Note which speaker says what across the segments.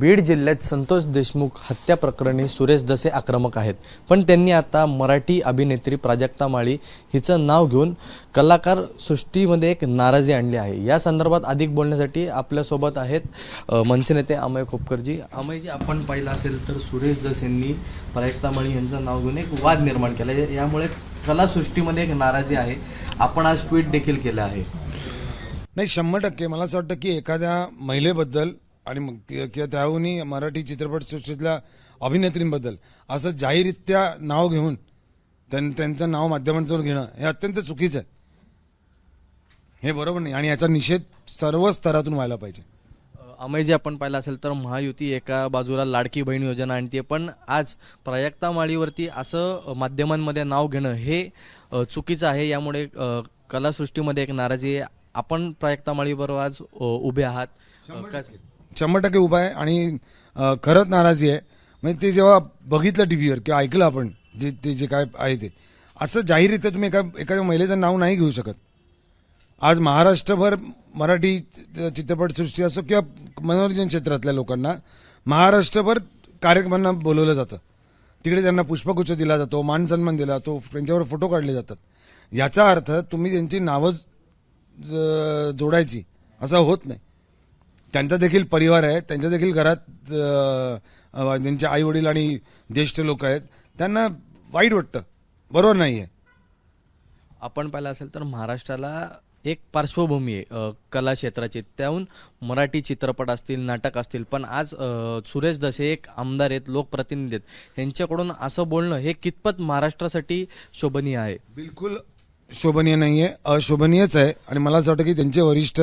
Speaker 1: बीड जिल्ह्यात संतोष देशमुख हत्या प्रकरणी सुरेश दसे आक्रमक आहेत, पण त्यांनी आता मराठी अभिनेत्री प्राजक्ता माळी हिचं नाव घेऊन कलाकार सृष्टीमध्ये एक नाराजी आणली आहे। या संदर्भात अधिक बोलण्यासाठी आपल्यासोबत आहेत मनसे नेते अमय खोपकरजी। अमयजी, आपण पाहिलं असेल तर सुरेश दसेंनी प्राजक्ता माळी यांचं नाव घेऊन एक वाद निर्माण केला, यामुळे कलासृष्टीमध्ये एक नाराजी आहे। आपण आज ट्विट देखील केलं आहे।
Speaker 2: नाही, 100% मला असं वाटतं की एखाद्या महिलेबद्दल आणि किंवा त्याहूनही मराठी चित्रपट सृष्टीतल्या अभिनेत्रींबद्दल असं जाहीररित्या नाव घेऊन त्यांचं नाव माध्यमांसमोर घेणं हे अत्यंत चुकीचं आहे। हे बरोबर नाही आणि याचा निषेध सर्व स्तरातून व्हायला पाहिजे।
Speaker 1: अमयजी, आपण पाहिलं असेल तर महायुती एका बाजूला लाडकी बहीण योजना आणते, पण आज प्राजक्ता माळीवरती असं माध्यमांमध्ये नाव घेणं हे चुकीचं आहे। यामुळे कलासृष्टीमध्ये एक नाराजी आहे। आपण प्राजक्ता माळीबरोबर आज उभे आहात।
Speaker 2: 100% उभा आहे आणि खरंच नाराजी आहे। म्हणजे ते जेव्हा बघितलं टीव्हीवर किंवा ऐकलं आपण जे काय आहे ते असं जाहीररित्या तुम्ही एखाद्या महिलेचं नाव नाही घेऊ शकत। आज महाराष्ट्रभर मराठी चित्रपटसृष्टी असो किंवा मनोरंजन क्षेत्रातल्या लोकांना महाराष्ट्रभर कार्यक्रमांना बोलवलं जातं, तिकडे त्यांना पुष्पगुच्छ दिला जातो, मान सन्मान दिला जातो, त्यांच्यावर फोटो काढले जातात। याचा अर्थ तुम्ही त्यांची नावं जोडायची असं होत नाही। त्यांचा देखील परिवार आहे, त्यांच्या देखील घरात त्यांचे आई वडील आणि ज्येष्ठ लोक आहेत, त्यांना वाईट वाटतं, बरोबर नाही आहे।
Speaker 1: आपण पाहिलं असेल तर महाराष्ट्राला एक पार्श्वभूमी आहे कला क्षेत्राची, त्याहून मराठी चित्रपट असतील, नाटक असतील, पण आज सुरेश दसे एक आमदार आहेत, लोकप्रतिनिधी आहेत, यांच्याकडून असं बोलणं हे कितपत महाराष्ट्रासाठी शोभनीय आहे?
Speaker 2: बिलकुल शोभनीय नाही आहे, अशोभनीयच आहे। आणि मला असं वाटतं की त्यांचे वरिष्ठ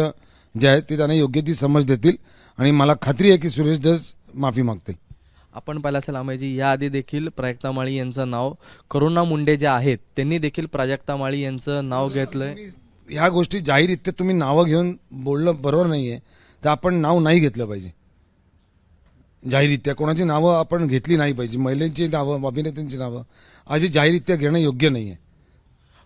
Speaker 2: जे आहेत ते त्यांना योग्य ती समज देतील आणि मला खात्री आहे की सुरेश दस माफी मागतील।
Speaker 1: आपण पाहिलं असेल अमयजी, याआधी देखील प्राजक्ता माळी यांचं नाव करुणा मुंडे ज्या आहेत त्यांनी देखील प्राजक्ता माळी यांचं नाव घेतलंय।
Speaker 2: ह्या गोष्टी जाहीररित्या तुम्ही नावं घेऊन बोलणं बरोबर नाहीये, तर आपण नाव नाही घेतलं पाहिजे। जाहीररित्या कोणाची नावं आपण घेतली नाही पाहिजे, महिलांची नावं, अभिनेत्यांची नावं अशी जाहीररित्या घेणं योग्य नाहीये।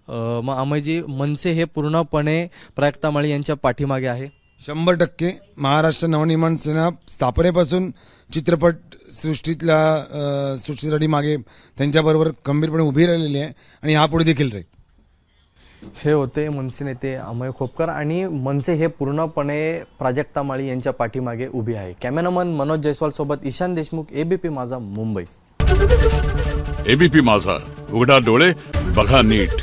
Speaker 1: मग अमयजी, मनसे हे पूर्णपणे प्राजक्ता माळी यांच्या पाठीमागे आहे?
Speaker 2: 100% महाराष्ट्र नवनिर्माण सेना स्थापनेपासून चित्रपट सृष्टीसाठी मागे त्यांच्याबरोबर गंभीरपणे उभी राहिलेली आहे आणि यापुढे देखील राहील।
Speaker 1: हे होते मनसे नेते अमय खोपकर आणि मनसे हे पूर्णपणे प्राजक्ता माळी यांच्या पाठीमागे उभी आहे। कॅमेरामन मनोज जयस्वाल सोबत ईशान देशमुख, एबीपी माझा, मुंबई।
Speaker 3: एबीपी माझा, उघडा डोळे बघा नीट।